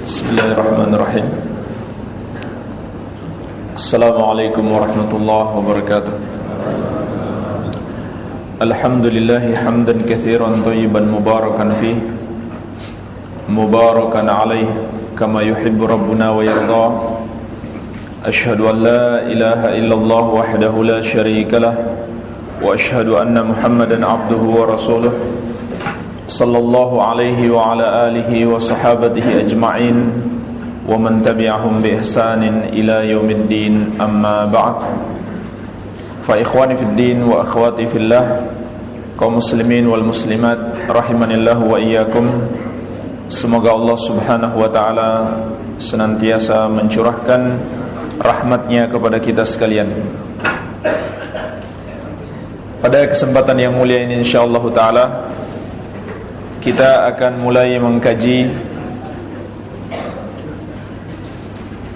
Bismillahirrahmanirrahim. Assalamualaikum warahmatullahi wabarakatuh. Alhamdulillahi hamdan katsiran thayyiban mubarakan fih, mubarakan alaih kama yuhibbu rabbuna wa yarda. Ashhadu an la ilaha illallah wahdahu la syarika lah, wa ashhadu anna Muhammadan abduhu wa rasuluh sallallahu alaihi wa ala alihi wa sahabatihi ajma'in wa man tabi'ahum bi ihsanin ila yaumiddin, amma ba'd. Fa ikhwani fid din wa akhwati fillah, kaum muslimin wal muslimat rahimanillahu wa iyyakum. Semoga Allah Subhanahu wa taala senantiasa mencurahkan rahmatnya kepada kita sekalian. Pada kesempatan yang mulia ini insyaallah taala kita akan mulai mengkaji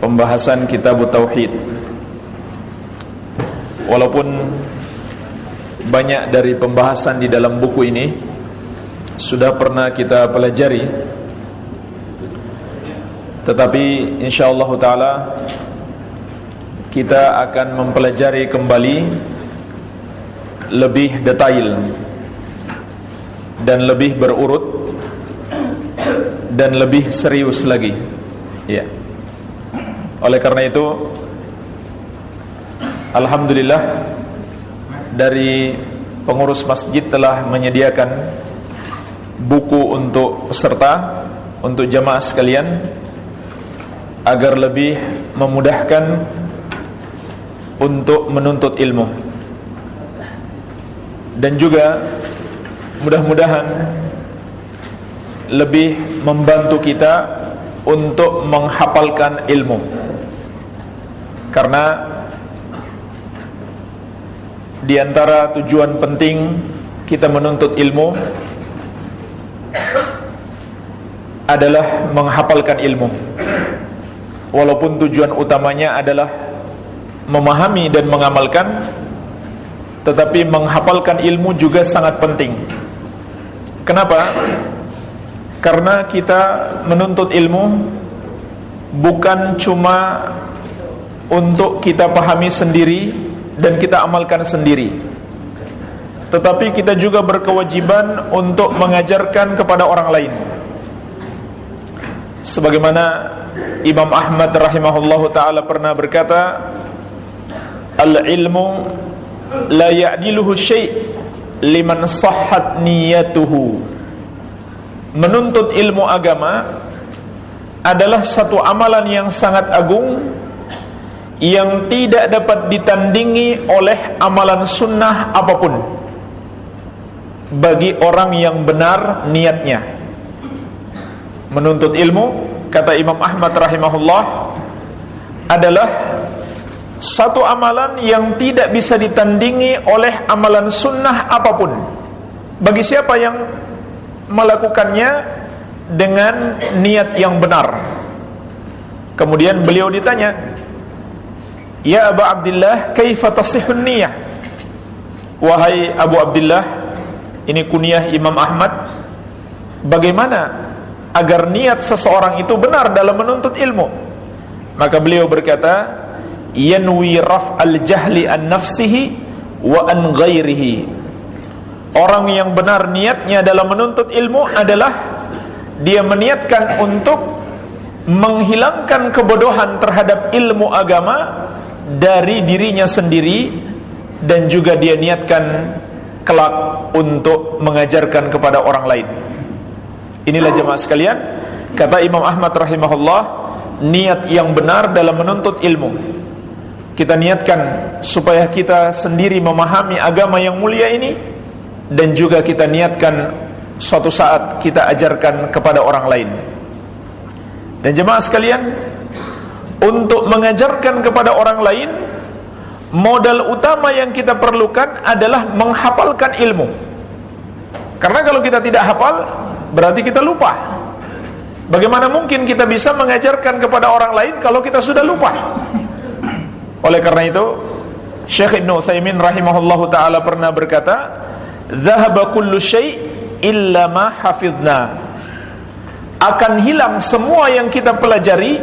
pembahasan kitab Tauhid. Walaupun banyak dari pembahasan di dalam buku ini sudah pernah kita pelajari, tetapi insyaallah taala kita akan mempelajari kembali lebih detail dan lebih berurut dan lebih serius lagi. Ya. Oleh karena itu, alhamdulillah dari pengurus masjid telah menyediakan buku untuk peserta, untuk jamaah sekalian, agar lebih memudahkan untuk menuntut ilmu, dan juga mudah-mudahan lebih membantu kita untuk menghafalkan ilmu. Karena di antara tujuan penting kita menuntut ilmu adalah menghafalkan ilmu. Walaupun tujuan utamanya adalah memahami dan mengamalkan, tetapi menghafalkan ilmu juga sangat penting. Kenapa? Karena kita menuntut ilmu bukan cuma untuk kita pahami sendiri dan kita amalkan sendiri, tetapi kita juga berkewajiban untuk mengajarkan kepada orang lain. Sebagaimana Imam Ahmad rahimahullahu ta'ala pernah berkata, al-ilmu la ya'diluhu syai' liman sahhat niyatuhu. Menuntut ilmu agama adalah satu amalan yang sangat agung yang tidak dapat ditandingi oleh amalan sunnah apapun bagi orang yang benar niatnya. Menuntut ilmu, kata Imam Ahmad rahimahullah, adalah satu amalan yang tidak bisa ditandingi oleh amalan sunnah apapun bagi siapa yang melakukannya dengan niat yang benar. Kemudian beliau ditanya, "Ya Abu Abdullah, kaifa tasihhun niyah?" Wahai Abu Abdullah, ini kunyah Imam Ahmad, bagaimana agar niat seseorang itu benar dalam menuntut ilmu? Maka beliau berkata, yanwi raf'al jahli an nafsihi wa an ghairihi. Orang yang benar niatnya dalam menuntut ilmu adalah dia meniatkan untuk menghilangkan kebodohan terhadap ilmu agama dari dirinya sendiri, dan juga dia niatkan kelak untuk mengajarkan kepada orang lain. Inilah jemaah sekalian, kata Imam Ahmad rahimahullah, niat yang benar dalam menuntut ilmu. Kita niatkan supaya kita sendiri memahami agama yang mulia ini, dan juga kita niatkan suatu saat kita ajarkan kepada orang lain. Dan jemaah sekalian, untuk mengajarkan kepada orang lain, modal utama yang kita perlukan adalah menghafalkan ilmu. Karena kalau kita tidak hafal, berarti kita lupa. Bagaimana mungkin kita bisa mengajarkan kepada orang lain kalau kita sudah lupa? Oleh karena itu, Syekh Ibnu Utsaimin rahimahullahu taala pernah berkata, "Dzahaba kullu syai' illa ma hafidna." akan hilang semua yang kita pelajari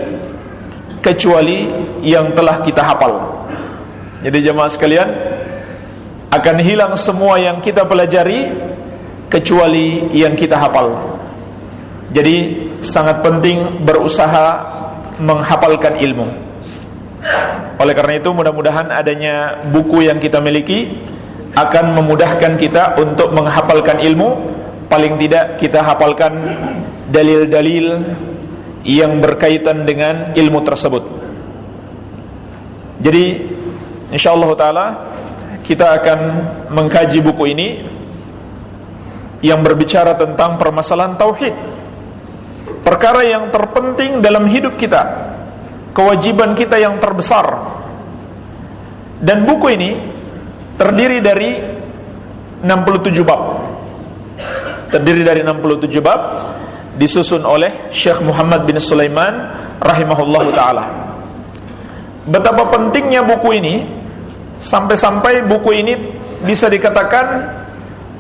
kecuali yang telah kita hafal. Jadi jemaah sekalian, akan hilang semua yang kita pelajari kecuali yang kita hafal. Jadi sangat penting berusaha menghafalkan ilmu. Oleh karena itu mudah-mudahan adanya buku yang kita miliki akan memudahkan kita untuk menghafalkan ilmu. Paling tidak kita hafalkan dalil-dalil yang berkaitan dengan ilmu tersebut. Jadi insyaallah taala kita akan mengkaji buku ini yang berbicara tentang permasalahan tauhid, perkara yang terpenting dalam hidup kita, kewajiban kita yang terbesar. Dan buku ini terdiri dari 67 bab. Terdiri dari 67 bab, disusun oleh Syekh Muhammad bin Sulaiman rahimahullahu taala. Betapa pentingnya buku ini, sampai-sampai buku ini bisa dikatakan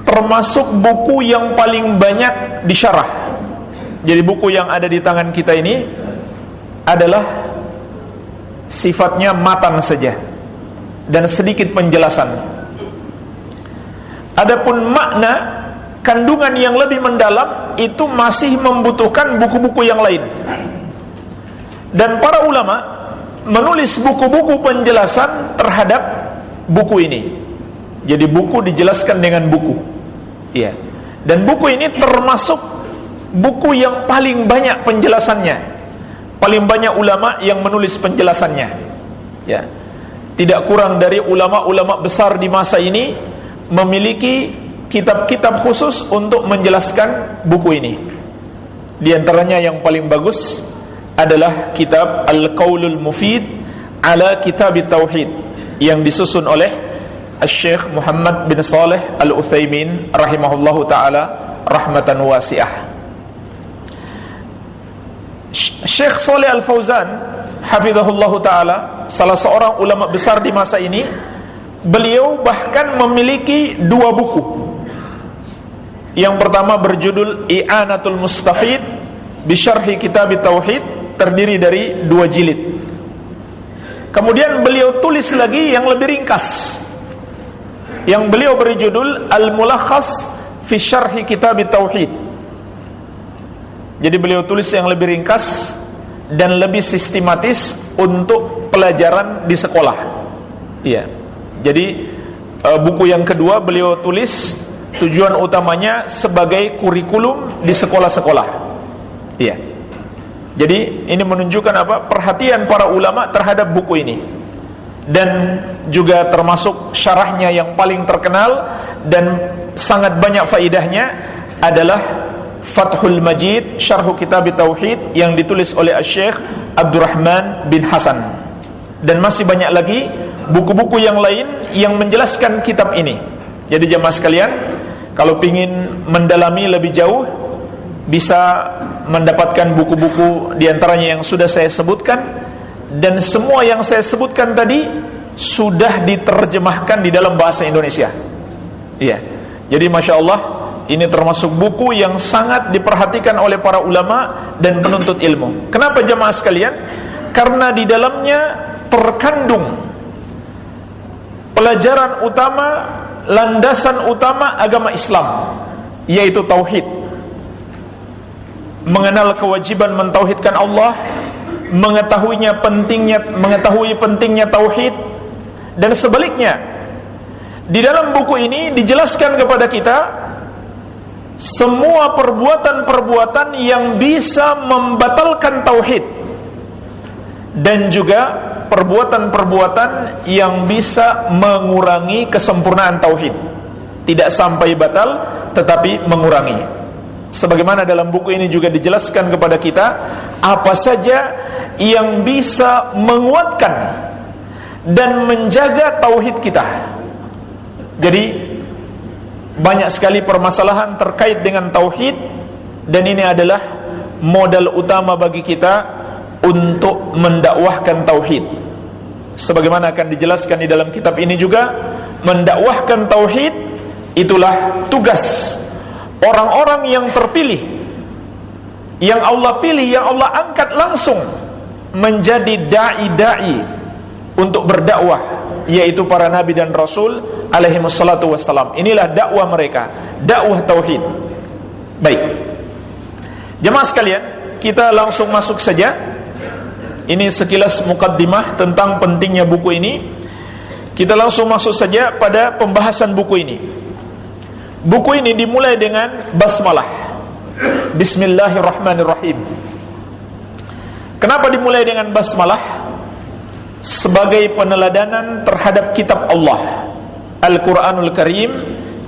termasuk buku yang paling banyak disyarah. Jadi buku yang ada di tangan kita ini adalah sifatnya matan saja dan sedikit penjelasan. Adapun makna, kandungan yang lebih mendalam itu masih membutuhkan buku-buku yang lain. Dan para ulama menulis buku-buku penjelasan terhadap buku ini. Jadi buku dijelaskan dengan buku. Iya. Dan buku ini termasuk buku yang paling banyak penjelasannya. Paling banyak ulama yang menulis penjelasannya. Ya. Tidak kurang dari ulama-ulama besar di masa ini memiliki kitab-kitab khusus untuk menjelaskan buku ini. Di antaranya yang paling bagus adalah kitab Al-Qaulul Mufid ala Kitab Tauhid yang disusun oleh Syekh Muhammad bin Saleh Al-Utsaimin rahimahullahu taala rahmatan wasi'ah. Syekh Shalih Al-Fauzan hafizahullahu taala, salah seorang ulama besar di masa ini, beliau bahkan memiliki 2 buku. Yang pertama berjudul I'anatul Mustafid bi Syarhi Kitab Tauhid, terdiri dari 2 jilid. Kemudian beliau tulis lagi yang lebih ringkas, yang beliau beri judul Al-Mulakhas fi Syarhi Kitab Tauhid. Jadi beliau tulis yang lebih ringkas dan lebih sistematis untuk pelajaran di sekolah. Iya. Jadi buku yang kedua beliau tulis tujuan utamanya sebagai kurikulum di sekolah-sekolah. Iya. Jadi ini menunjukkan apa? Perhatian para ulama terhadap buku ini. Dan juga termasuk syarahnya yang paling terkenal dan sangat banyak faidahnya adalah Fathul Majid Syarhu Kitab Tauhid yang ditulis oleh Syekh Abdurrahman bin Hasan. Dan masih banyak lagi buku-buku yang lain yang menjelaskan kitab ini. Jadi jemaah sekalian, kalau ingin mendalami lebih jauh, bisa mendapatkan buku-buku diantaranya yang sudah saya sebutkan. Dan semua yang saya sebutkan tadi sudah diterjemahkan di dalam bahasa Indonesia. Iya. Jadi Masya Allah, ini termasuk buku yang sangat diperhatikan oleh para ulama dan penuntut ilmu. Kenapa jemaah sekalian? Karena di dalamnya terkandung pelajaran utama, landasan utama agama Islam, yaitu tauhid. Mengenal kewajiban mentauhidkan Allah, mengetahui pentingnya tauhid, dan sebaliknya. Di dalam buku ini dijelaskan kepada kita semua perbuatan-perbuatan yang bisa membatalkan tauhid, dan juga perbuatan-perbuatan yang bisa mengurangi kesempurnaan tauhid. Tidak sampai batal, tetapi mengurangi. Sebagaimana dalam buku ini juga dijelaskan kepada kita apa saja yang bisa menguatkan dan menjaga tauhid kita. Jadi banyak sekali permasalahan terkait dengan tauhid, dan ini adalah modal utama bagi kita untuk mendakwahkan tauhid. Sebagaimana akan dijelaskan di dalam kitab ini juga, mendakwahkan tauhid itulah tugas orang-orang yang terpilih, yang Allah pilih, yang Allah angkat langsung menjadi da'i-da'i untuk berdakwah, yaitu para nabi dan rasul alaihi wassalatu wassalam. Inilah dakwah mereka, dakwah tauhid. Baik, jemaah sekalian, kita langsung masuk saja. Ini sekilas mukaddimah tentang pentingnya buku ini. Kita langsung masuk saja pada pembahasan buku ini. Buku ini dimulai dengan basmalah, Bismillahirrahmanirrahim. Kenapa dimulai dengan basmalah? Sebagai peneladanan terhadap kitab Allah, Al-Quranul Karim,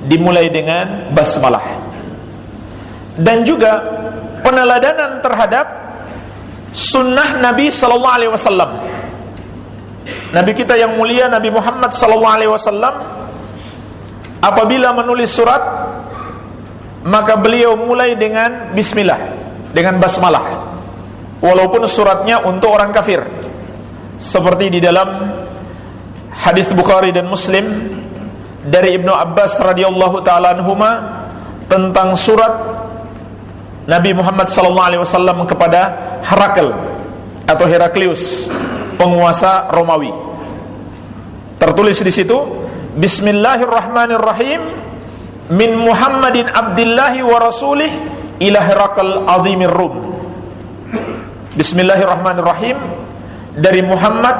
dimulai dengan basmalah. Dan juga peneladanan terhadap sunnah Nabi sallallahu alaihi wasallam. Nabi kita yang mulia, Nabi Muhammad sallallahu alaihi wasallam, apabila menulis surat, maka beliau mulai dengan bismillah, dengan basmalah, walaupun suratnya untuk orang kafir. Seperti di dalam hadis Bukhari dan Muslim dari Ibnu Abbas radhiyallahu taala anhuma tentang surat Nabi Muhammad sallallahu alaihi wasallam kepada Herakl atau Heraklius, penguasa Romawi. Tertulis di situ, Bismillahirrahmanirrahim, min Muhammadin abdillahi wa rasulih ila Herakl azimir Rum. Bismillahirrahmanirrahim, dari Muhammad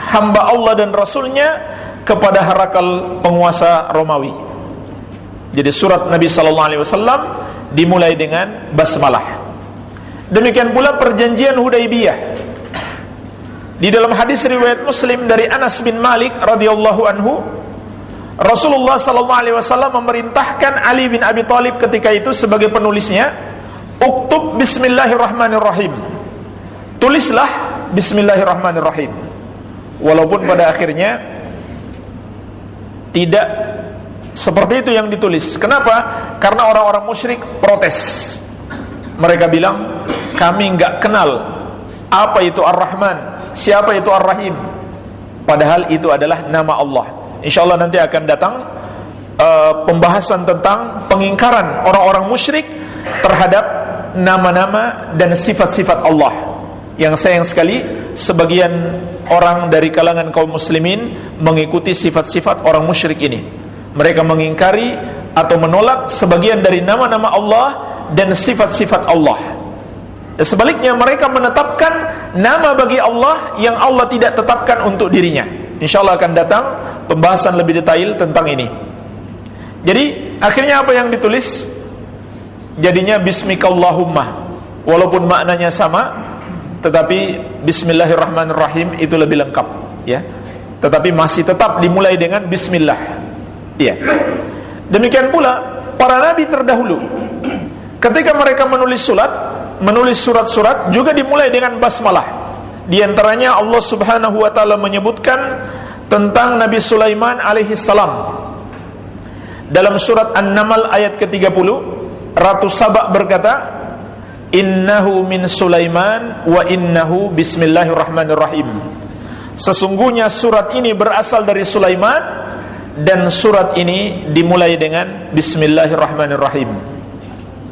hamba Allah dan rasulnya kepada Herakl penguasa Romawi. Jadi surat Nabi sallallahu alaihi wasallam dimulai dengan basmalah. Demikian pula perjanjian Hudaibiyah. Di dalam hadis riwayat Muslim dari Anas bin Malik radhiyallahu anhu, Rasulullah sallallahu alaihi wasallam memerintahkan Ali bin Abi Thalib ketika itu sebagai penulisnya, uktub bismillahirrahmanirrahim. Tulislah bismillahirrahmanirrahim. Walaupun pada akhirnya tidak seperti itu yang ditulis. Kenapa? Karena orang-orang musyrik protes. Mereka bilang, kami enggak kenal apa itu Ar-Rahman, siapa itu Ar-Rahim. Padahal itu adalah nama Allah. InsyaAllah nanti akan datang pembahasan tentang pengingkaran orang-orang musyrik terhadap nama-nama dan sifat-sifat Allah. Yang sayang sekali, sebagian orang dari kalangan kaum muslimin mengikuti sifat-sifat orang musyrik ini. Mereka mengingkari atau menolak sebagian dari nama-nama Allah dan sifat-sifat Allah. Dan sebaliknya, mereka menetapkan nama bagi Allah yang Allah tidak tetapkan untuk dirinya. InsyaAllah akan datang pembahasan lebih detail tentang ini. Jadi akhirnya apa yang ditulis? Jadinya Bismikallahumma. Walaupun maknanya sama, tetapi Bismillahirrahmanirrahim itu lebih lengkap, ya. Tetapi masih tetap dimulai dengan Bismillah, ya. Demikian pula para nabi terdahulu, ketika mereka menulis surat-surat juga dimulai dengan basmalah. Di antaranya Allah Subhanahu wa taala menyebutkan tentang Nabi Sulaiman alaihi salam. Dalam surat An-Naml ayat ke-30, Ratu Saba berkata, "Innahu min Sulaiman wa innahu bismillahirrahmanirrahim." Sesungguhnya surat ini berasal dari Sulaiman dan surat ini dimulai dengan bismillahirrahmanirrahim.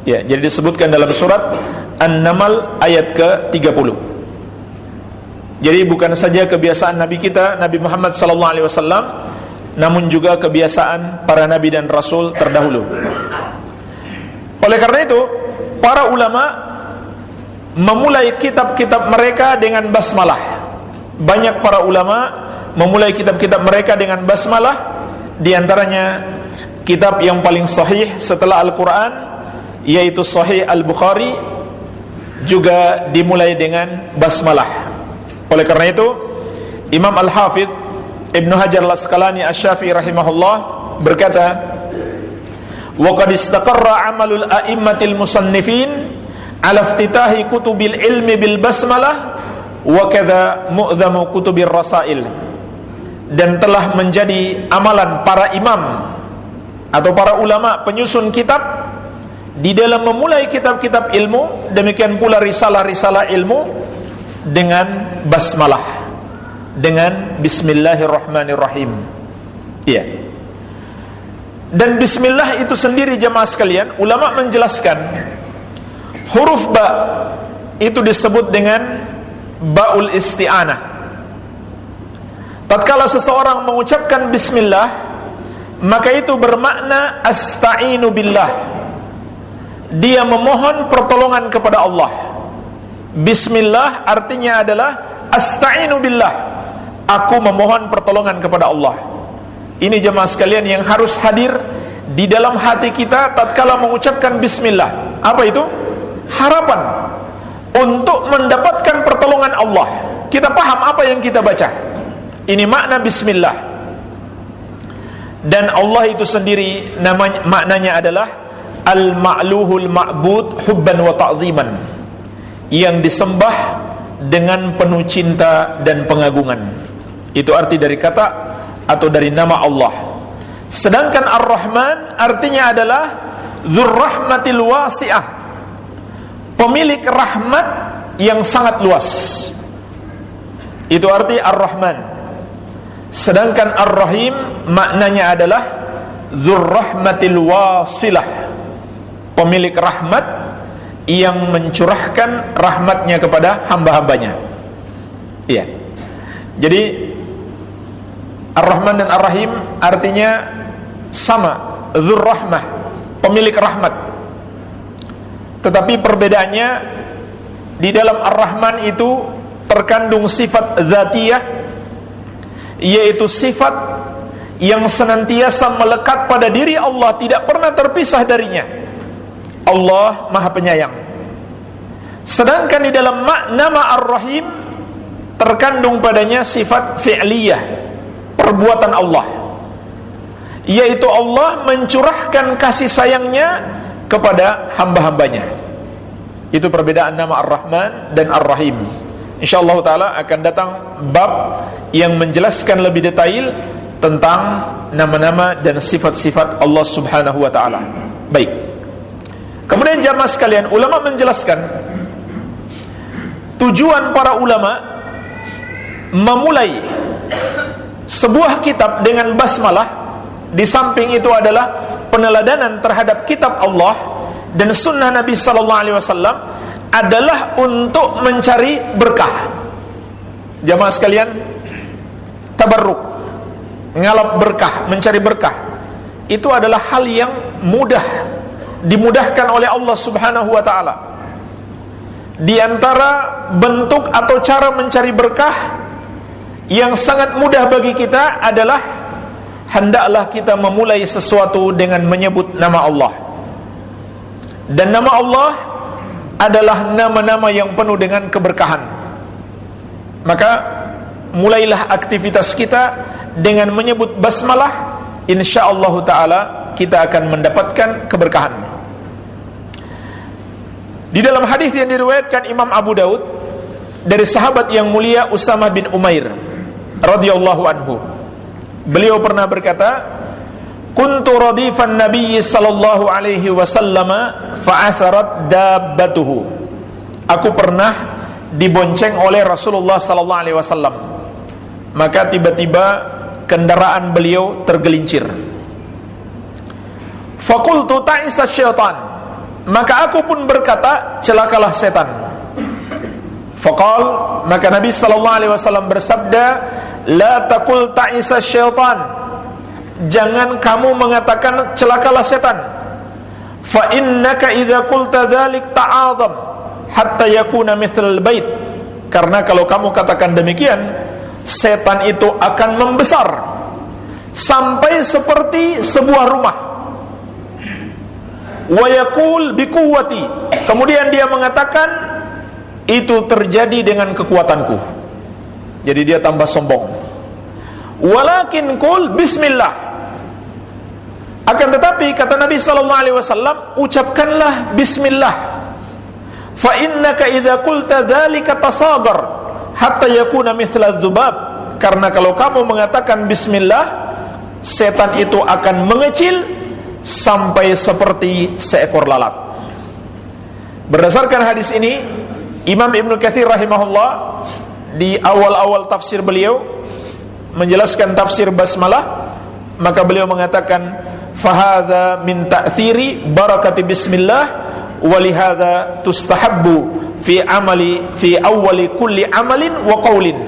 Ya, jadi disebutkan dalam surat An-Naml ayat ke-30. Jadi bukan saja kebiasaan Nabi kita, Nabi Muhammad sallallahu alaihi wasallam, namun juga kebiasaan para nabi dan rasul terdahulu. Oleh karena itu, para ulama memulai kitab-kitab mereka dengan basmalah. Banyak para ulama memulai kitab-kitab mereka dengan basmalah. Di antaranya kitab yang paling sahih setelah Al-Quran, yaitu Sahih Al-Bukhari, juga dimulai dengan basmalah. Oleh karena itu, Imam Al-Hafidh Ibnu Hajar Al-Asqalani Asy-Syafi'i rahimahullah berkata, "Wa qad istaqarra 'amalul a'immatil musannifin 'ala iftitahi kutubil ilmi bil basmalah wa kadza mu'dhamu kutubir rasail." Dan telah menjadi amalan para imam atau para ulama penyusun kitab di dalam memulai kitab-kitab ilmu, demikian pula risalah-risalah ilmu dengan basmalah, dengan bismillahirrahmanirrahim. Iya. Dan bismillah itu sendiri, jemaah sekalian, ulama menjelaskan Huruf ba itu disebut dengan ba'ul isti'anah. Tatkala seseorang mengucapkan bismillah, maka itu bermakna asta'inu billah. Dia memohon pertolongan kepada Allah. Bismillah artinya adalah asta'inu billah. Aku memohon pertolongan kepada Allah. Ini jemaah sekalian yang harus hadir di dalam hati kita tatkala mengucapkan bismillah. Apa itu? Harapan untuk mendapatkan pertolongan Allah. Kita paham apa yang kita baca. Ini makna bismillah. Dan Allah itu sendiri maknanya adalah al-ma'luhul ma'bud hubban wa ta'ziman, yang disembah dengan penuh cinta dan pengagungan. Itu arti dari kata atau dari nama Allah. Sedangkan Ar-Rahman artinya adalah Dzurrahmatil wasi'ah, pemilik rahmat yang sangat luas. Itu arti Ar-Rahman. Sedangkan Ar-Rahim maknanya adalah Dzurrahmatil wasilah, pemilik rahmat yang mencurahkan rahmatnya kepada hamba-hambanya. Iya. Jadi Ar-Rahman dan Ar-Rahim artinya sama, Dzurrahmah, pemilik rahmat. Tetapi perbedaannya, di dalam Ar-Rahman itu terkandung sifat dzatiyah, yaitu sifat yang senantiasa melekat pada diri Allah, tidak pernah terpisah darinya. Allah Maha Penyayang. Sedangkan di dalam nama Ar-Rahim terkandung padanya sifat fi'liyah, perbuatan Allah, yaitu Allah mencurahkan kasih sayangnya kepada hamba-hambanya. Itu perbedaan nama Ar-Rahman dan Ar-Rahim. InsyaAllah ta'ala akan datang bab yang menjelaskan lebih detail tentang nama-nama dan sifat-sifat Allah subhanahu wa ta'ala. Baik. Kemudian jamaah sekalian, ulama menjelaskan tujuan para ulama memulai sebuah kitab dengan basmalah, di samping itu adalah peneladanan terhadap kitab Allah dan sunnah Nabi sallallahu alaihi wasallam, adalah untuk mencari berkah. Jamaah sekalian, tabarruk, ngalap berkah, mencari berkah, itu adalah hal yang mudah, dimudahkan oleh Allah subhanahu wa ta'ala. Di antara bentuk atau cara mencari berkah yang sangat mudah bagi kita adalah hendaklah kita memulai sesuatu dengan menyebut nama Allah. Dan nama Allah adalah nama-nama yang penuh dengan keberkahan. Maka mulailah aktivitas kita dengan menyebut basmalah, insyaallah ta'ala kita akan mendapatkan keberkahan. Di dalam hadis yang diriwayatkan Imam Abu Daud dari sahabat yang mulia Usamah bin Umair radhiyallahu anhu, beliau pernah berkata, kuntu radifan Nabi sallallahu alaihi wasallam fa'atharat dabbatuhu. Aku pernah dibonceng oleh Rasulullah sallallahu alaihi wasallam, maka tiba-tiba kendaraan beliau tergelincir. Faqultu ta'isa syaitan, maka aku pun berkata, celakalah setan. Faqal, maka Nabi sallallahu alaihi wasallam bersabda, la taqul ta'isa syaitan, jangan kamu mengatakan celakalah setan. Fa innaka idza qulta dzalik ta'azam hatta yakuna mithlal bait, karena kalau kamu katakan demikian, setan itu akan membesar sampai seperti sebuah rumah. Wa yaqul biquwwati, kemudian dia mengatakan itu terjadi dengan kekuatanku. Jadi dia tambah sombong. Walakin qul bismillah, akan tetapi kata Nabi sallallahu alaihi wasallam, ucapkanlah bismillah. Fa innaka idza qulta dzalika tasaghar hatta yakuna mithla dzubab, karena kalau kamu mengatakan bismillah, setan itu akan mengecil sampai seperti seekor lalat. Berdasarkan hadis ini, Imam Ibnu Katsir rahimahullah di awal-awal tafsir beliau menjelaskan tafsir basmalah, maka beliau mengatakan, fahadha min ta'thiri barakati bismillah walihadza tustahabbu fi awwali kulli amalin wa qaulin.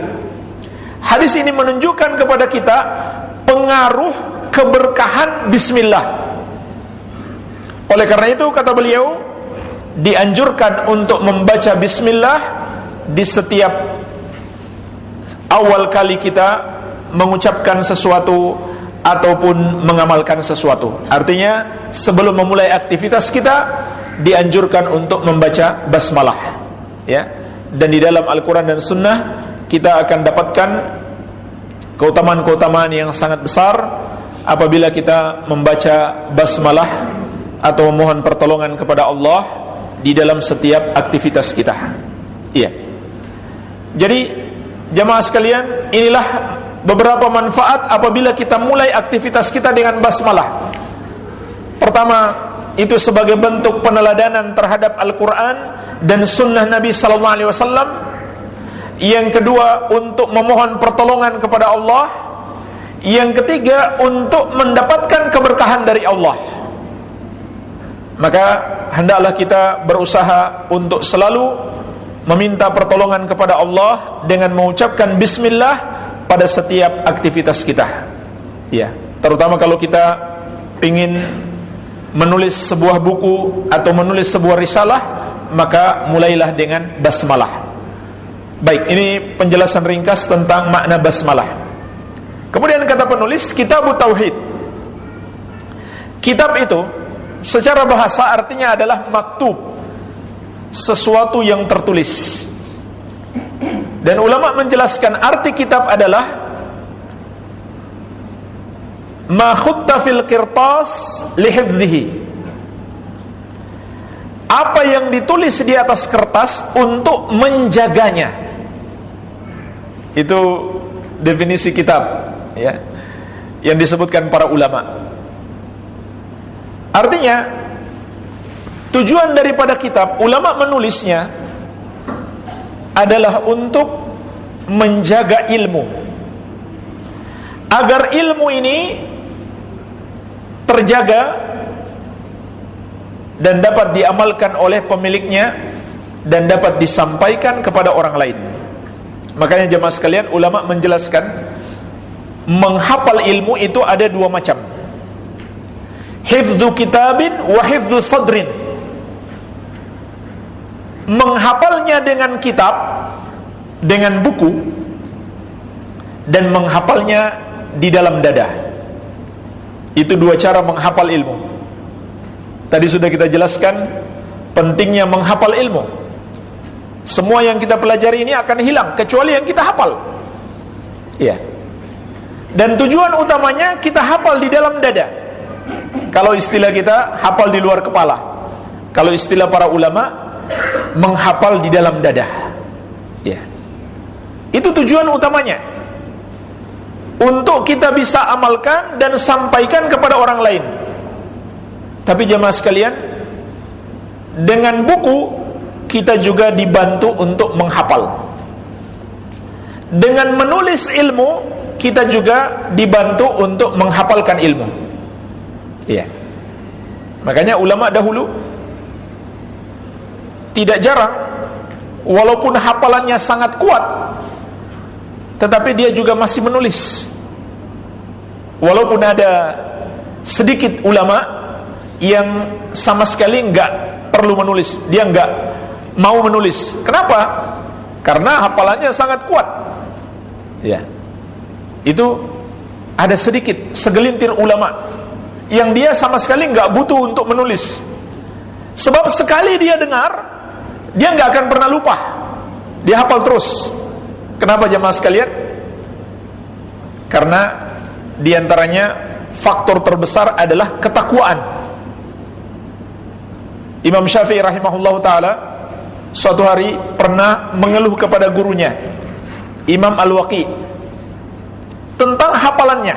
Hadis ini menunjukkan kepada kita pengaruh keberkahan bismillah. Oleh karena itu kata beliau, dianjurkan untuk membaca bismillah di setiap awal kali kita mengucapkan sesuatu ataupun mengamalkan sesuatu. Artinya sebelum memulai aktivitas kita dianjurkan untuk membaca basmalah, ya. Dan di dalam Al-Quran dan Sunnah kita akan dapatkan keutamaan-keutamaan yang sangat besar apabila kita membaca basmalah atau memohon pertolongan kepada Allah di dalam setiap aktivitas kita. Iya. Jadi jamaah sekalian, inilah beberapa manfaat apabila kita mulai aktivitas kita dengan basmalah. Pertama, itu sebagai bentuk peneladanan terhadap Al-Quran dan Sunnah Nabi Sallallahu Alaihi Wasallam. Yang kedua, untuk memohon pertolongan kepada Allah. Yang ketiga, untuk mendapatkan keberkahan dari Allah. Maka hendaklah kita berusaha untuk selalu meminta pertolongan kepada Allah dengan mengucapkan bismillah pada setiap aktivitas kita. Ya, terutama kalau kita ingin menulis sebuah buku atau menulis sebuah risalah, maka mulailah dengan basmalah. Baik, ini penjelasan ringkas tentang makna basmalah. Kemudian kata penulis, Kitabut Tauhid. Kitab itu secara bahasa artinya adalah maktub, sesuatu yang tertulis. Dan ulama menjelaskan arti kitab adalah ma khutta fil qirtas lihifdhihi, apa yang ditulis di atas kertas untuk menjaganya. Itu definisi kitab, ya, yang disebutkan para ulama. Artinya tujuan daripada kitab, ulama menulisnya adalah untuk menjaga ilmu, agar ilmu ini terjaga dan dapat diamalkan oleh pemiliknya dan dapat disampaikan kepada orang lain. Makanya jemaah sekalian, ulama menjelaskan menghafal ilmu itu ada dua macam, hifdzu kitabin wa hifdzu sadrin. Menghafalnya dengan kitab, dengan buku, dan menghafalnya di dalam dada. Itu dua cara menghafal ilmu. Tadi sudah kita jelaskan pentingnya menghafal ilmu. Semua yang kita pelajari ini akan hilang kecuali yang kita hafal. Iya. Dan tujuan utamanya kita hafal di dalam dada. Kalau istilah kita, hafal di luar kepala. Kalau istilah para ulama, menghafal di dalam dada. Ya. Itu tujuan utamanya. Untuk kita bisa amalkan dan sampaikan kepada orang lain. Tapi jemaah sekalian, dengan buku kita juga dibantu untuk menghafal. Dengan menulis ilmu, kita juga dibantu untuk menghafalkan ilmu. Iya. Makanya ulama dahulu tidak jarang, walaupun hafalannya sangat kuat, tetapi dia juga masih menulis. Walaupun ada sedikit ulama yang sama sekali enggak perlu menulis, dia enggak mau menulis. Kenapa? Karena hafalannya sangat kuat. Ya. Itu ada sedikit, segelintir ulama yang dia sama sekali enggak butuh untuk menulis. Sebab sekali dia dengar, dia enggak akan pernah lupa. Dia hafal terus. Kenapa jemaah sekalian? Karena diantaranya faktor terbesar adalah ketakwaan. Imam Syafi'i rahimahullah ta'ala suatu hari pernah mengeluh kepada gurunya, Imam Al-Waqi, tentang hafalannya.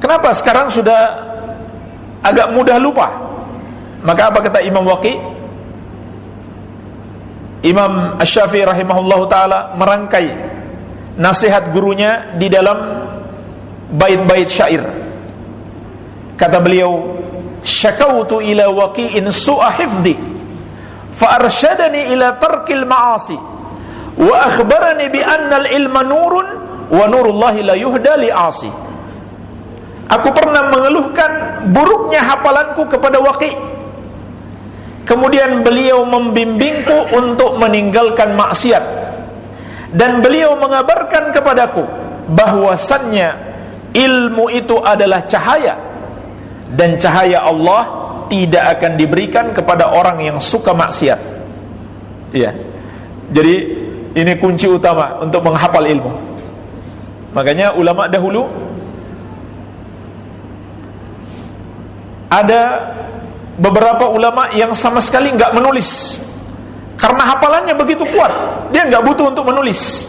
Kenapa sekarang sudah agak mudah lupa? Maka apa kata Imam Waqi? Imam Asy-Syafi'i rahimahullah ta'ala merangkai nasihat gurunya di dalam bait-bait syair. Kata beliau, syakautu ila waqi'in su'a hifdhi fa arsyadani ila tarkil ma'asi wa akhbarani bi anna al-ilma nurun wa nurullahi la yuhda li'asi. Aku pernah mengeluhkan buruknya hafalanku kepada Waqi'. Kemudian beliau membimbingku untuk meninggalkan maksiat, dan beliau mengabarkan kepadaku bahwasannya ilmu itu adalah cahaya, dan cahaya Allah tidak akan diberikan kepada orang yang suka maksiat. Iya. Jadi ini kunci utama untuk menghafal ilmu. Makanya ulama dahulu ada beberapa ulama yang sama sekali nggak menulis karena hafalannya begitu kuat, dia nggak butuh untuk menulis.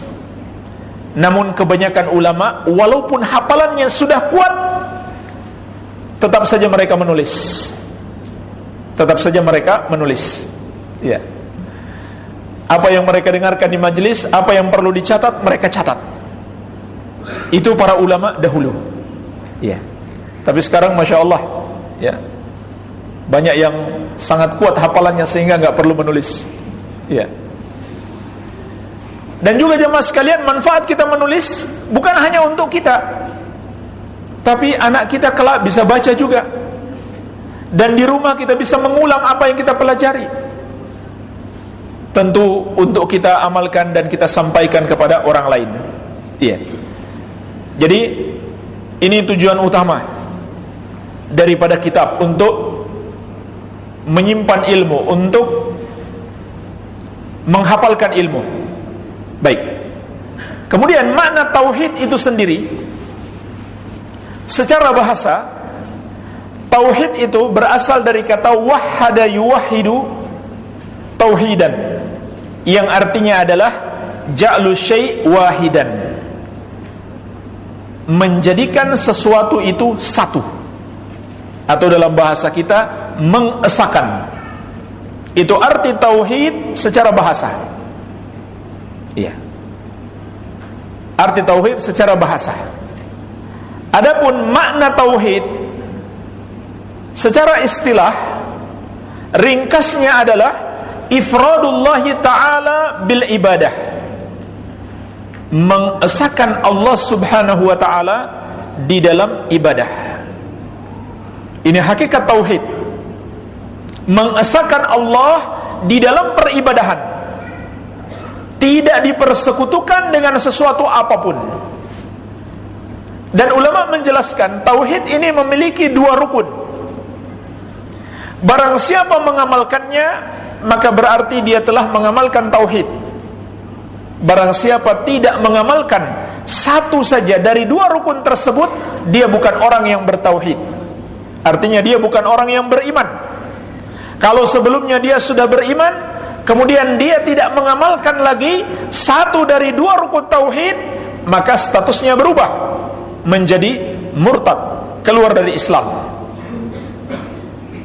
Namun kebanyakan ulama walaupun hafalannya sudah kuat, tetap saja mereka menulis. Tetap saja mereka menulis. Ya. Apa yang mereka dengarkan di majelis, apa yang perlu dicatat, mereka catat. Itu para ulama dahulu. Ya. Tapi sekarang masya Allah, ya, banyak yang sangat kuat hafalannya sehingga nggak perlu menulis. Ya. Dan juga jemaah sekalian, manfaat kita menulis bukan hanya untuk kita, tapi anak kita kelak bisa baca juga. Dan di rumah kita bisa mengulang apa yang kita pelajari. Tentu untuk kita amalkan dan kita sampaikan kepada orang lain. Iya. Jadi ini tujuan utama daripada kitab, untuk menyimpan ilmu, untuk menghafalkan ilmu. Baik. Kemudian makna tauhid itu sendiri secara bahasa, tauhid itu berasal dari kata wahhada yuwahhidu tauhidan, yang artinya adalah ja'lu syai' wahidan, menjadikan sesuatu itu satu, atau dalam bahasa kita mengesakan. Itu arti tauhid secara bahasa. Iya. Arti tauhid secara bahasa. Adapun makna tauhid secara istilah, ringkasnya adalah ifradullahi ta'ala bil ibadah, mengesahkan Allah subhanahu wa ta'ala di dalam ibadah. Ini hakikat tauhid, mengesahkan Allah di dalam peribadahan, tidak dipersekutukan dengan sesuatu apapun. Dan ulama menjelaskan tauhid ini memiliki dua rukun. Barang siapa mengamalkannya, maka berarti dia telah mengamalkan tauhid. Barang siapa tidak mengamalkan satu saja dari dua rukun tersebut, dia bukan orang yang bertauhid. Artinya dia bukan orang yang beriman. Kalau sebelumnya dia sudah beriman, kemudian dia tidak mengamalkan lagi satu dari dua rukun tauhid, maka statusnya berubah menjadi murtad, keluar dari Islam.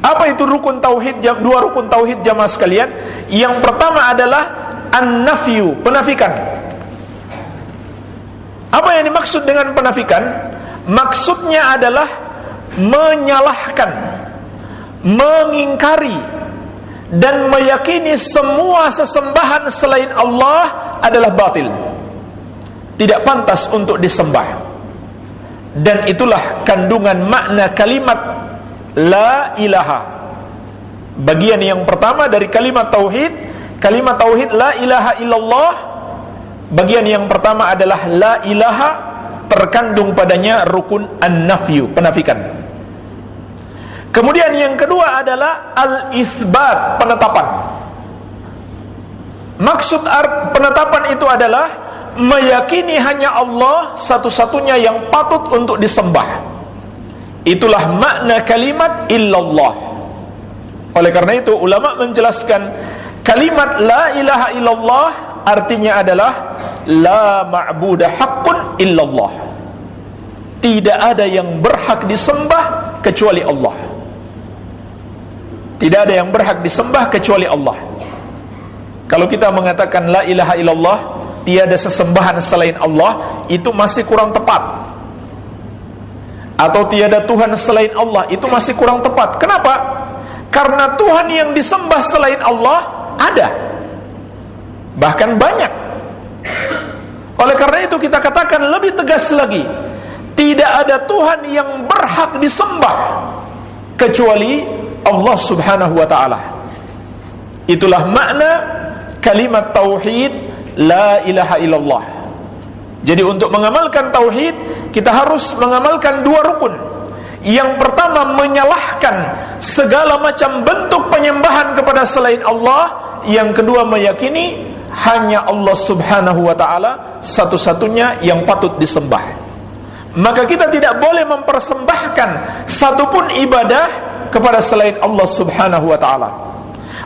Apa itu rukun tauhid? Dua rukun tauhid jamaah sekalian. Yang pertama adalah an-nafyu, penafikan. Apa yang dimaksud dengan penafikan? Maksudnya adalah menyalahkan, mengingkari, dan meyakini semua sesembahan selain Allah adalah batil, tidak pantas untuk disembah. Dan itulah kandungan makna kalimat la ilaha. Bagian yang pertama dari kalimat tauhid, kalimat tauhid la ilaha illallah, bagian yang pertama adalah la ilaha, terkandung padanya rukun an-nafyu, penafikan. Kemudian yang kedua adalah al-itsbat, penetapan. Maksud penetapan itu adalah meyakini hanya Allah satu-satunya yang patut untuk disembah. Itulah makna kalimat illallah. Oleh karena itu ulama menjelaskan kalimat la ilaha illallah artinya adalah la ma'budu haqqun illallah. Tidak ada yang berhak disembah kecuali Allah. Tidak ada yang berhak disembah kecuali Allah. Kalau kita mengatakan la ilaha illallah, tiada sesembahan selain Allah, itu masih kurang tepat. atau tiada Tuhan selain Allah, itu masih kurang tepat. Kenapa? Karena Tuhan yang disembah selain Allah ada, bahkan banyak. Oleh karena itu kita katakan lebih tegas lagi, tidak ada Tuhan yang berhak disembah kecuali Allah subhanahu wa ta'ala. Itulah makna kalimat tauhid la ilaha illallah. Jadi untuk mengamalkan tauhid, kita harus mengamalkan dua rukun. Yang pertama, menyalahkan segala macam bentuk penyembahan kepada selain Allah. Yang kedua, meyakini hanya Allah subhanahu wa ta'ala satu-satunya yang patut disembah. Maka kita tidak boleh mempersembahkan satupun ibadah kepada selain Allah subhanahu wa ta'ala.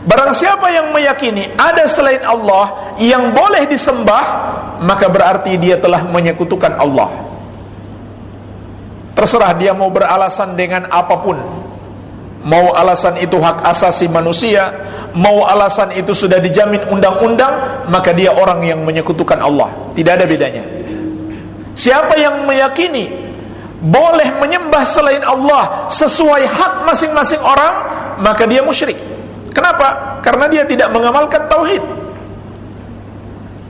Barang siapa yang meyakini ada selain Allah yang boleh disembah, maka berarti dia telah menyekutukan Allah. Terserah dia mau beralasan dengan apapun. Mau alasan itu hak asasi manusia, mau alasan itu sudah dijamin undang-undang, maka dia orang yang menyekutukan Allah. Tidak ada bedanya. Siapa yang meyakini boleh menyembah selain Allah sesuai hak masing-masing orang, maka dia musyrik. Kenapa? Karena dia tidak mengamalkan tauhid.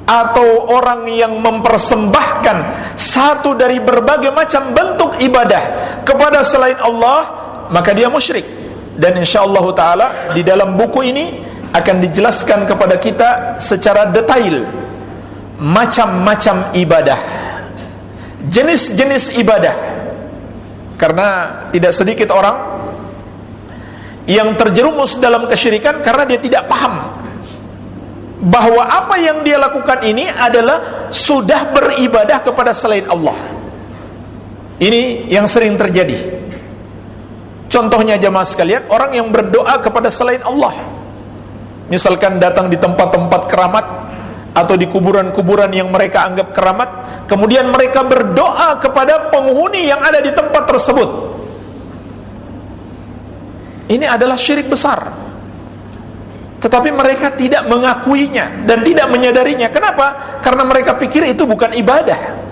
Atau orang yang mempersembahkan satu dari berbagai macam bentuk ibadah kepada selain Allah, maka dia musyrik. Dan insyaallah ta'ala di dalam buku ini akan dijelaskan kepada kita secara detail macam-macam ibadah, jenis-jenis ibadah. Karena tidak sedikit orang yang terjerumus dalam kesyirikan karena dia tidak paham bahwa apa yang dia lakukan ini adalah sudah beribadah kepada selain Allah. Ini yang sering terjadi. Contohnya jemaah sekalian, orang yang berdoa kepada selain Allah, misalkan datang di tempat-tempat keramat atau di kuburan-kuburan yang mereka anggap keramat, kemudian mereka berdoa kepada penghuni yang ada di tempat tersebut. Ini adalah syirik besar. Tetapi mereka tidak mengakuinya dan tidak menyadarinya. Kenapa? Karena mereka pikir itu bukan ibadah.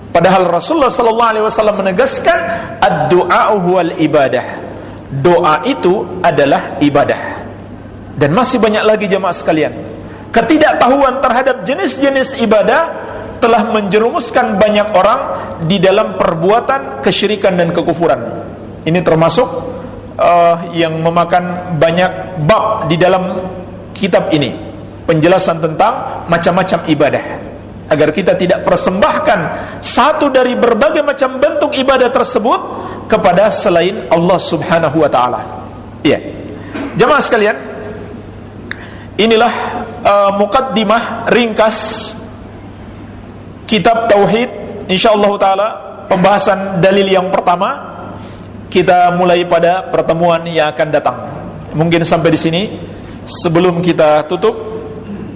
Padahal Rasulullah SAW menegaskan ad-du'a huwal ibadah. Doa itu adalah ibadah. Dan masih banyak lagi jemaah sekalian. Ketidaktahuan terhadap jenis-jenis ibadah telah menjerumuskan banyak orang di dalam perbuatan kesyirikan dan kekufuran. Ini termasuk yang memakan banyak bab di dalam kitab ini, penjelasan tentang macam-macam ibadah, agar kita tidak persembahkan satu dari berbagai macam bentuk ibadah tersebut kepada selain Allah subhanahu wa ta'ala. Iya, jemaah sekalian, inilah muqaddimah ringkas kitab Tauhid. InsyaAllah ta'ala pembahasan dalil yang pertama kita mulai pada pertemuan yang akan datang. Mungkin sampai di sini. Sebelum kita tutup,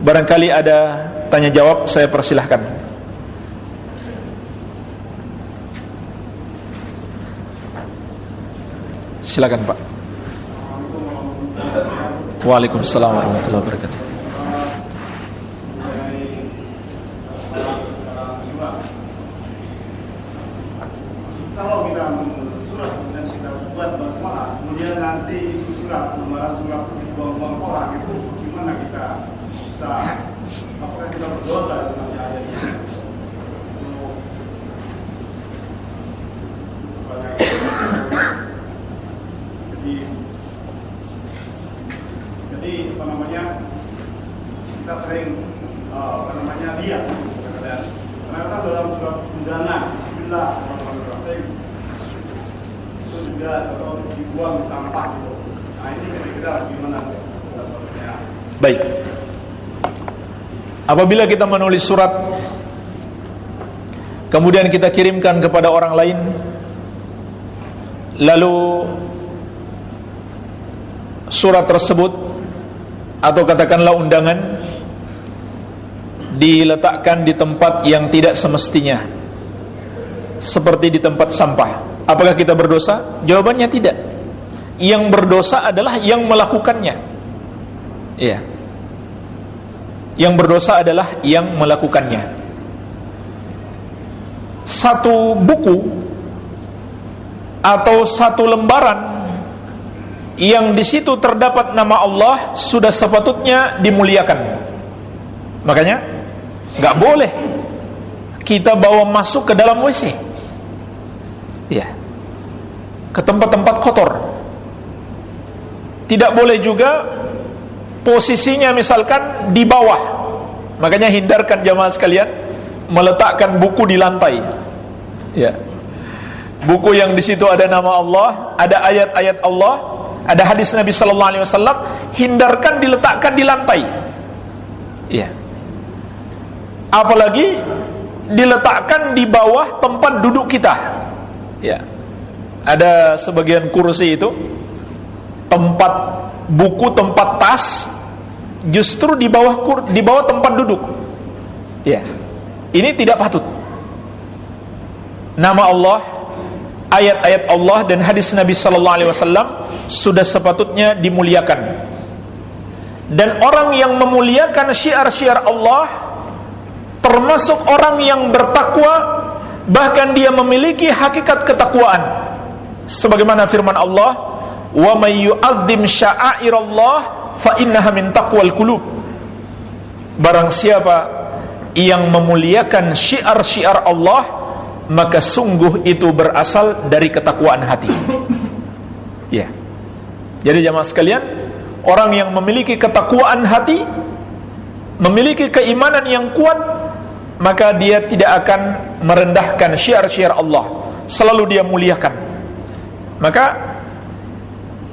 barangkali ada tanya jawab, saya persilahkan. Silakan Pak. Waalaikumsalam warahmatullahi wabarakatuh. Kalau kita surat dan kita buat basmalah, kemudian nanti itu surat dibuang-buang orang, itu gimana kita bisa, apakah kita berdosa dengan ayatnya? Jadi apa namanya, kita sering lihat, karena dalam surat undangan Bismillah itu juga atau dibuang di sampah gitu. Nah ini kira-kira gimana? Baik. Apabila kita menulis surat, kemudian kita kirimkan kepada orang lain, lalu surat tersebut atau katakanlah undangan diletakkan di tempat yang tidak semestinya, seperti di tempat sampah, apakah kita berdosa? Jawabannya tidak. Yang berdosa adalah yang melakukannya. Iya. Yang berdosa adalah yang melakukannya. Satu buku atau satu lembaran yang di situ terdapat nama Allah sudah sepatutnya dimuliakan. Makanya nggak boleh kita bawa masuk ke dalam WC, ya, ke tempat-tempat kotor. Tidak boleh juga posisinya misalkan di bawah. Makanya hindarkan jamaah sekalian meletakkan buku di lantai, ya, buku yang di situ ada nama Allah, ada ayat-ayat Allah, ada hadis Nabi Sallallahu Alaihi Wasallam, hindarkan diletakkan di lantai, ya. Apalagi diletakkan di bawah tempat duduk kita, ya. Ada sebagian kursi itu tempat buku, tempat tas, justru di bawah tempat duduk, ya. Ini tidak patut. Nama Allah, ayat-ayat Allah dan hadis Nabi Sallallahu Alaihi Wasallam sudah sepatutnya dimuliakan. Dan orang yang memuliakan syiar-syiar Allah termasuk orang yang bertakwa, bahkan dia memiliki hakikat ketakwaan. Sebagaimana firman Allah, "Wa may yu'azzim sya'airallah fa innaha min taqwal qulub." Barang siapa yang memuliakan syiar-syiar Allah, maka sungguh itu berasal dari ketakwaan hati. Ya. Jadi jamaah sekalian, orang yang memiliki ketakwaan hati, memiliki keimanan yang kuat, maka dia tidak akan merendahkan syiar-syiar Allah, selalu dia muliakan. Maka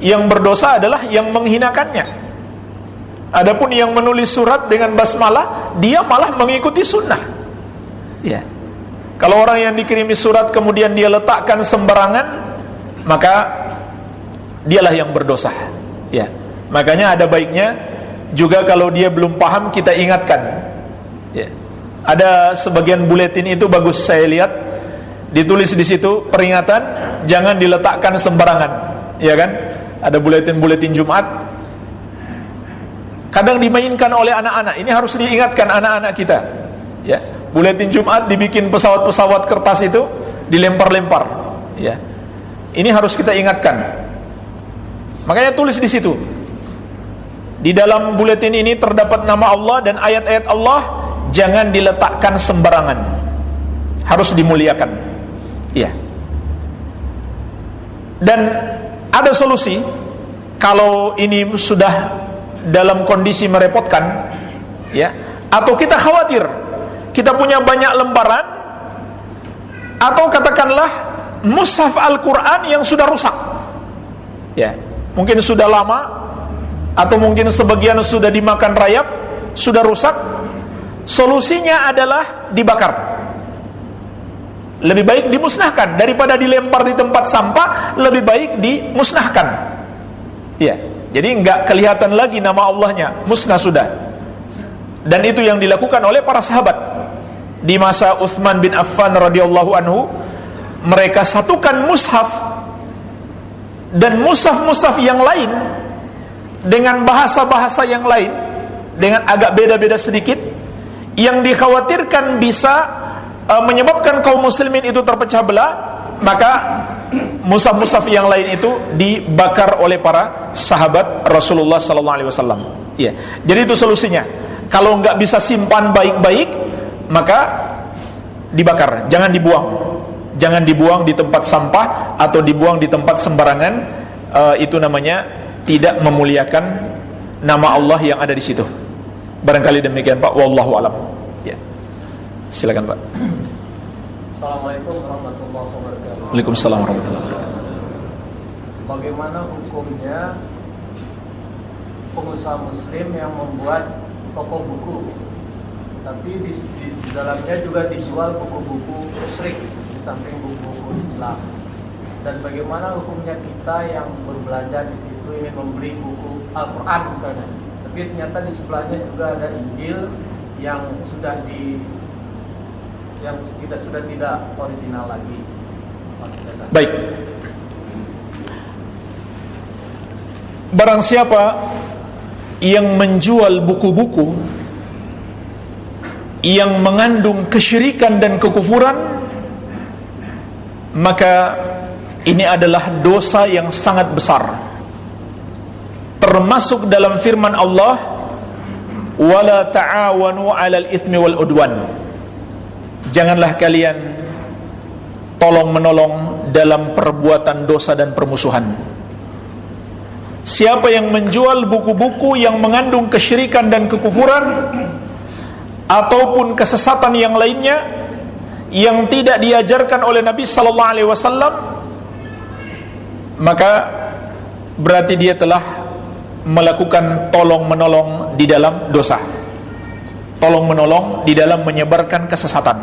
yang berdosa adalah yang menghinakannya. Adapun yang menulis surat dengan basmalah, dia malah mengikuti sunnah. Ya. Kalau orang yang dikirimi surat kemudian dia letakkan sembarangan, maka dialah yang berdosa. Ya. Makanya ada baiknya juga kalau dia belum paham kita ingatkan. Ya. Ada sebagian buletin itu bagus saya lihat, ditulis di situ peringatan jangan diletakkan sembarangan, ya kan? Ada buletin-buletin Jumat. Kadang dimainkan oleh anak-anak. Ini harus diingatkan anak-anak kita. Ya, buletin Jumat dibikin pesawat-pesawat kertas itu dilempar-lempar. Ya, ini harus kita ingatkan. Makanya tulis di situ. Di dalam buletin ini terdapat nama Allah dan ayat-ayat Allah, jangan diletakkan sembarangan. Harus dimuliakan. Ya. Dan ada solusi kalau ini sudah dalam kondisi merepotkan, ya, atau kita khawatir kita punya banyak lembaran, atau katakanlah mushaf Al-Quran yang sudah rusak, ya, mungkin sudah lama, atau mungkin sebagian sudah dimakan rayap, sudah rusak. Solusinya adalah dibakar. Lebih baik dimusnahkan daripada dilempar di tempat sampah. Lebih baik dimusnahkan, ya. Jadi enggak kelihatan lagi nama Allahnya, musnah sudah. Dan itu yang dilakukan oleh para sahabat di masa Utsman bin Affan radhiyallahu anhu. Mereka satukan mushaf dan mushaf-mushaf yang lain dengan bahasa-bahasa yang lain, dengan agak beda-beda sedikit, yang dikhawatirkan bisa menyebabkan kaum muslimin itu terpecah belah. Maka mushaf-mushaf yang lain itu dibakar oleh para sahabat Rasulullah sallallahu alaihi wasallam. Iya. Jadi itu solusinya. Kalau nggak bisa simpan baik-baik, maka dibakar, jangan dibuang. Jangan dibuang di tempat sampah atau dibuang di tempat sembarangan. Itu namanya tidak memuliakan nama Allah yang ada di situ. Barangkali demikian Pak, wallahu alam. Ya. Silakan Pak. Assalamualaikum warahmatullahi wabarakatuh. Waalaikumsalam warahmatullahi wabarakatuh. Bagaimana hukumnya pengusaha muslim yang membuat toko buku, tapi di dalamnya juga dijual buku-buku musyrik di samping buku-buku Islam? Dan bagaimana hukumnya kita yang berbelanja di situ ingin membeli buku Al-Quran misalnya, tapi ternyata di sebelahnya juga ada Injil yang sudah tidak original lagi. Baik. Barang siapa yang menjual buku-buku yang mengandung kesyirikan dan kekufuran, maka Ini adalah dosa yang sangat besar. Termasuk dalam firman Allah, wala ta'awanu 'alal itsmi wal udwan. Janganlah kalian tolong menolong dalam perbuatan dosa dan permusuhan. Siapa yang menjual buku-buku yang mengandung kesyirikan dan kekufuran ataupun kesesatan yang lainnya yang tidak diajarkan oleh Nabi sallallahu alaihi wasallam, maka berarti dia telah melakukan tolong-menolong di dalam dosa. Tolong-menolong di dalam menyebarkan kesesatan.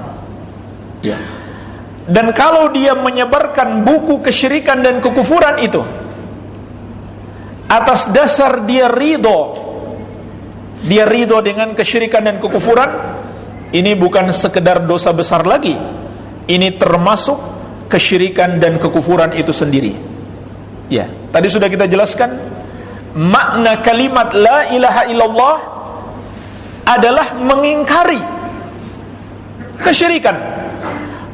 Ya. Dan kalau dia menyebarkan buku kesyirikan dan kekufuran itu atas dasar dia ridho dengan kesyirikan dan kekufuran, ini bukan sekedar dosa besar lagi. Ini termasuk kesyirikan dan kekufuran itu sendiri. Ya, tadi sudah kita jelaskan makna kalimat la ilaha illallah adalah mengingkari kesyirikan,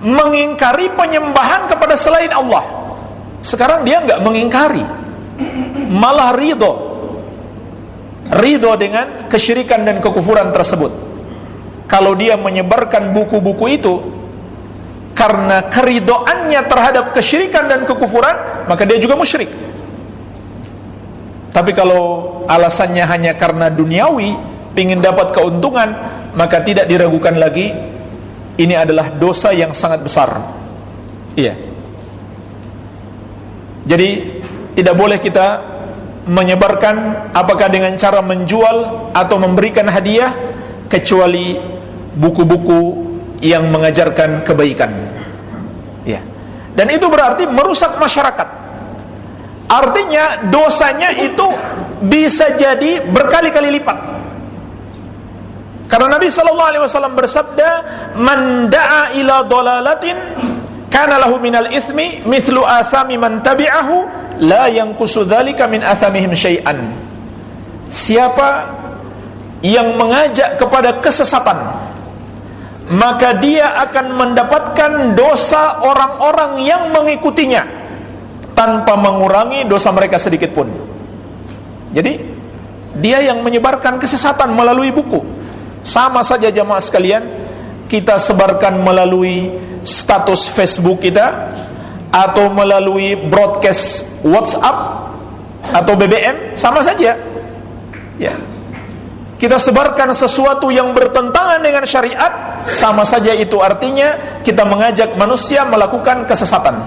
mengingkari penyembahan kepada selain Allah. Sekarang dia enggak mengingkari, malah ridho dengan kesyirikan dan kekufuran tersebut. Kalau dia menyebarkan buku-buku itu karena keridhoannya terhadap kesyirikan dan kekufuran, maka dia juga musyrik. Tapi kalau alasannya hanya karena duniawi, ingin dapat keuntungan, maka tidak diragukan lagi, ini adalah dosa yang sangat besar. Iya. Jadi tidak boleh kita menyebarkan apakah dengan cara menjual atau memberikan hadiah, kecuali buku-buku yang mengajarkan kebaikan. Ya. Dan itu berarti merusak masyarakat. Artinya dosanya itu bisa jadi berkali-kali lipat. Karena Nabi sallallahu alaihi wasallam bersabda, "Man da'a ila dhalalatin kana lahu minal itsmi mithlu athami man tabi'ahu la yanqusu dzalika min athamihim syai'an." Siapa yang mengajak kepada kesesatan, maka dia akan mendapatkan dosa orang-orang yang mengikutinya tanpa mengurangi dosa mereka sedikit pun. Jadi dia yang menyebarkan kesesatan melalui buku. Sama saja jamaah sekalian, kita sebarkan melalui status Facebook kita atau melalui broadcast WhatsApp atau BBM, sama saja. Ya. Kita sebarkan sesuatu yang bertentangan dengan syariat, sama saja itu artinya kita mengajak manusia melakukan kesesatan.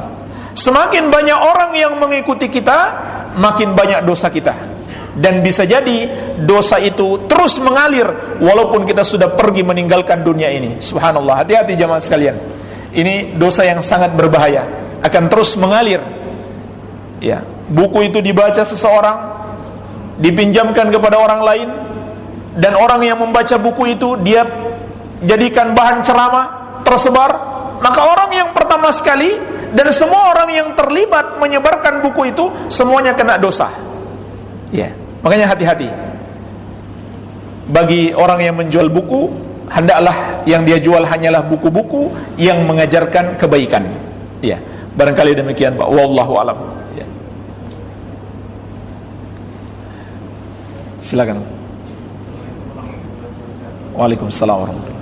Semakin banyak orang yang mengikuti kita, makin banyak dosa kita. Dan bisa jadi dosa itu terus mengalir walaupun kita sudah pergi meninggalkan dunia ini. Subhanallah, hati-hati jamaah sekalian. Ini dosa yang sangat berbahaya, akan terus mengalir. Ya, buku itu dibaca seseorang, dipinjamkan kepada orang lain, dan orang yang membaca buku itu dia jadikan bahan ceramah, tersebar. Maka orang yang pertama sekali dan semua orang yang terlibat menyebarkan buku itu semuanya kena dosa. Ya, makanya hati-hati. Bagi orang yang menjual buku, hendaklah yang dia jual hanyalah buku-buku yang mengajarkan kebaikan. Ya, barangkali demikian Pak. Wallahu a'lam. Ya. Silakan. Waalaikumsalam warahmatullahi wabarakatuh.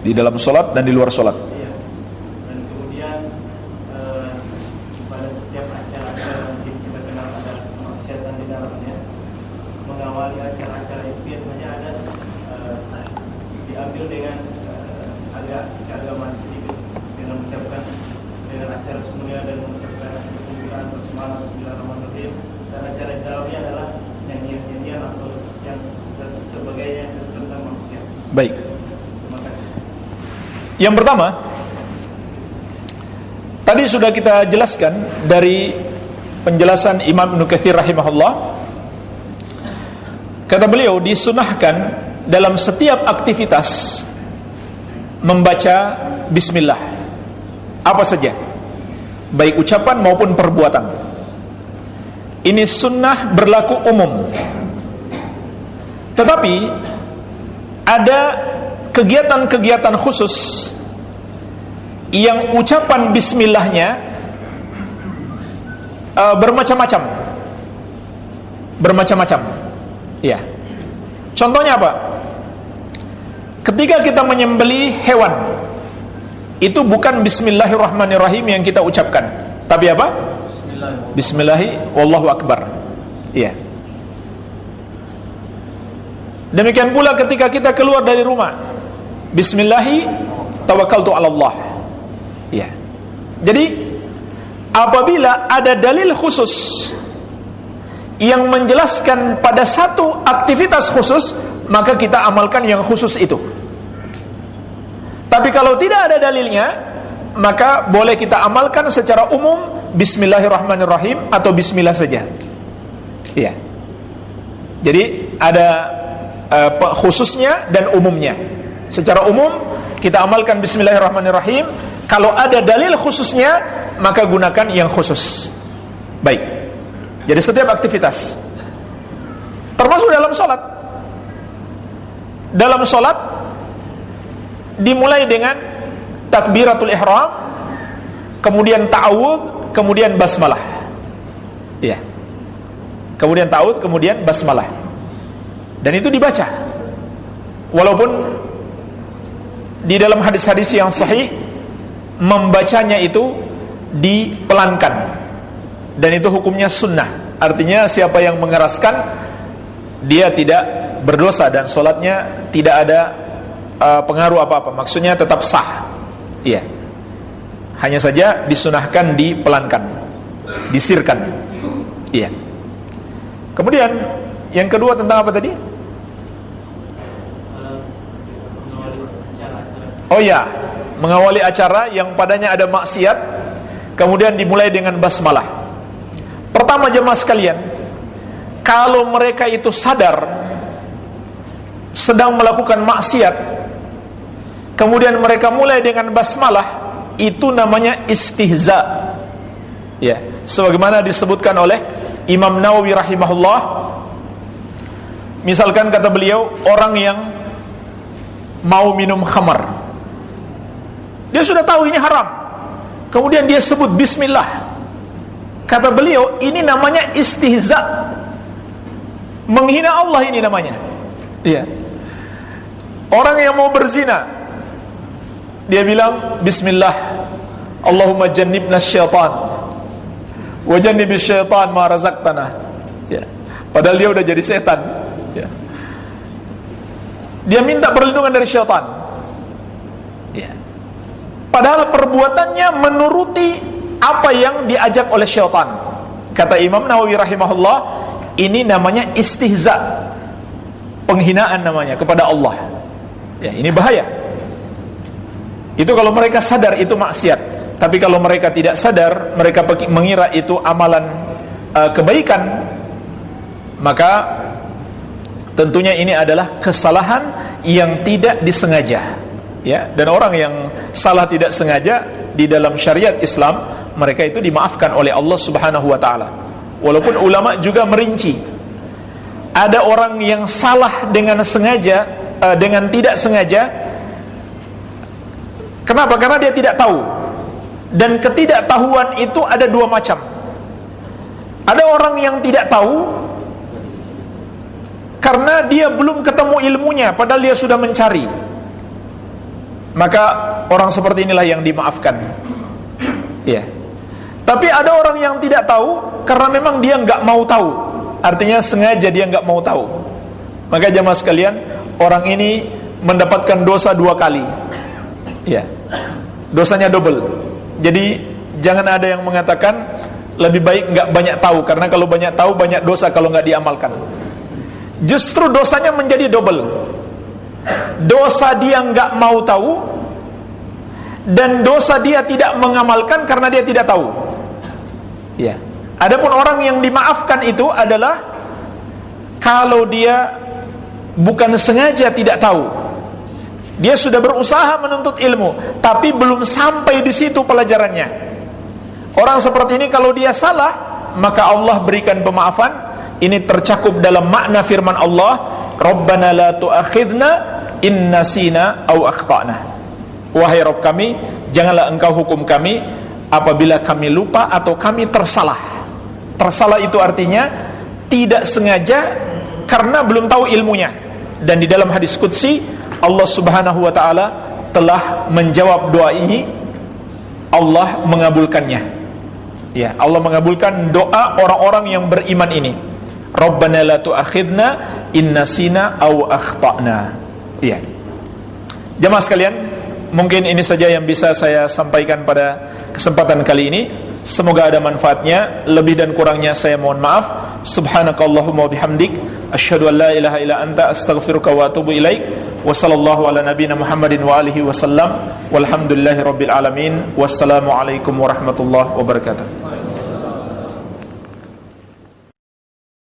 Di dalam sholat dan di luar sholat. Iya. Dan kemudian pada setiap acara-acara mungkin kita kenal ada kemaksiatan di dalamnya. Mengawali acara-acara itu biasanya ada diambil dengan agak keagamaan sedikit, dengan mengucapkan dengan acara semuanya dan mengucapkan kesimpulan bersemalam Bismillahirrahmanirrahim, dan acara di dalamnya adalah nyanyian-nyanyian atau yang sebagainya tentang manusia. Baik. Yang pertama, tadi sudah kita jelaskan dari penjelasan Imam Ibnu Katsir rahimahullah. Kata beliau, disunahkan dalam setiap aktivitas membaca bismillah, apa saja, baik ucapan maupun perbuatan. Ini sunnah berlaku umum. Tetapi ada kegiatan-kegiatan khusus yang ucapan bismillahnya bermacam-macam. Ya. Contohnya apa? Ketika kita menyembelih hewan, itu bukan bismillahirrahmanirrahim yang kita ucapkan, tapi apa? Bismillahi wallahu akbar. Iya. Demikian pula ketika kita keluar dari rumah, bismillahi tawakkaltu 'ala Allah. Iya. Jadi apabila ada dalil khusus yang menjelaskan pada satu aktivitas khusus, maka kita amalkan yang khusus itu. Tapi kalau tidak ada dalilnya, maka boleh kita amalkan secara umum bismillahirrahmanirrahim atau bismillah saja. Iya. Jadi ada khususnya dan umumnya. Secara umum kita amalkan bismillahirrahmanirrahim. Kalau ada dalil khususnya, maka gunakan yang khusus. Baik. Jadi setiap aktivitas, termasuk dalam sholat. Dalam sholat dimulai dengan takbiratul ihram, kemudian ta'awudz, kemudian basmalah. Iya. Kemudian ta'awudz, kemudian basmalah. Dan itu dibaca. Walaupun di dalam hadis-hadis yang sahih membacanya itu dipelankan, dan itu hukumnya sunnah. Artinya siapa yang mengeraskan, dia tidak berdosa dan sholatnya tidak ada pengaruh apa-apa. Maksudnya tetap sah. Iya. Hanya saja disunahkan dipelankan, disirkan. Iya. Kemudian yang kedua tentang apa tadi? Oh ya, mengawali acara yang padanya ada maksiat, kemudian dimulai dengan basmalah. Pertama jemaah sekalian, kalau mereka itu sadar sedang melakukan maksiat, kemudian mereka mulai dengan basmalah, itu namanya istihza. Ya, sebagaimana disebutkan oleh Imam Nawawi rahimahullah. Misalkan kata beliau, orang yang mau minum khamar, dia sudah tahu ini haram, kemudian dia sebut bismillah. Kata beliau, ini namanya istihza, menghina Allah ini namanya. Iya. Orang yang mau berzina, dia bilang bismillah, Allahumma jannibna syaitan wa jannibish syaitan ma razaqtana. Ya. Padahal dia udah jadi setan. Ya. Dia minta perlindungan dari syaitan. Ya. Padahal perbuatannya menuruti apa yang diajak oleh syaitan. Kata Imam Nawawi rahimahullah, ini namanya istihza, penghinaan namanya kepada Allah. Ya, ini bahaya. Itu kalau mereka sadar itu maksiat. Tapi kalau mereka tidak sadar, mereka mengira itu amalan kebaikan, maka tentunya ini adalah kesalahan yang tidak disengaja. Ya, dan orang yang salah tidak sengaja di dalam syariat Islam, mereka itu dimaafkan oleh Allah Subhanahu wa taala. Walaupun ulama juga merinci, ada orang yang salah dengan sengaja, dengan tidak sengaja. Kenapa? Karena dia tidak tahu. Dan ketidaktahuan itu ada dua macam. Ada orang yang tidak tahu karena dia belum ketemu ilmunya, padahal dia sudah mencari. Maka orang seperti inilah yang dimaafkan. Ya. Tapi ada orang yang tidak tahu karena memang dia nggak mau tahu. Artinya sengaja dia nggak mau tahu. Maka jemaah sekalian, orang ini mendapatkan dosa dua kali. Ya. Dosanya double. Jadi jangan ada yang mengatakan lebih baik nggak banyak tahu, karena kalau banyak tahu banyak dosa kalau nggak diamalkan. Justru dosanya menjadi double. Dosa dia nggak mau tahu, dan dosa dia tidak mengamalkan karena dia tidak tahu. Ya. Adapun orang yang dimaafkan itu adalah kalau dia bukan sengaja tidak tahu. Dia sudah berusaha menuntut ilmu, tapi belum sampai di situ pelajarannya. Orang seperti ini kalau dia salah, maka Allah berikan pemaafan. Ini tercakup dalam makna firman Allah, Rabbana la tu'akhidna in nasina aw akhtana. Wahai Rabb kami, janganlah engkau hukum kami apabila kami lupa atau kami tersalah. Tersalah itu artinya tidak sengaja karena belum tahu ilmunya. Dan di dalam hadis qudsi Allah Subhanahu wa taala telah menjawab doa ini, Allah mengabulkannya. Ya, Allah mengabulkan doa orang-orang yang beriman ini. Rabbana la tu'akhidna in nasina aw akhtana. Ya. Jamaah sekalian, mungkin ini saja yang bisa saya sampaikan pada kesempatan kali ini. Semoga ada manfaatnya. Lebih dan kurangnya saya mohon maaf. Subhanakallahumma bihamdik, asyhadu an la ilaha illa anta, astaghfiruka wa atubu ilaik. Wa sallallahu ala nabiyyina Muhammadin wa alihi wasallam. Walhamdulillahirabbil alamin. Wassalamu alaikum warahmatullahi wabarakatuh.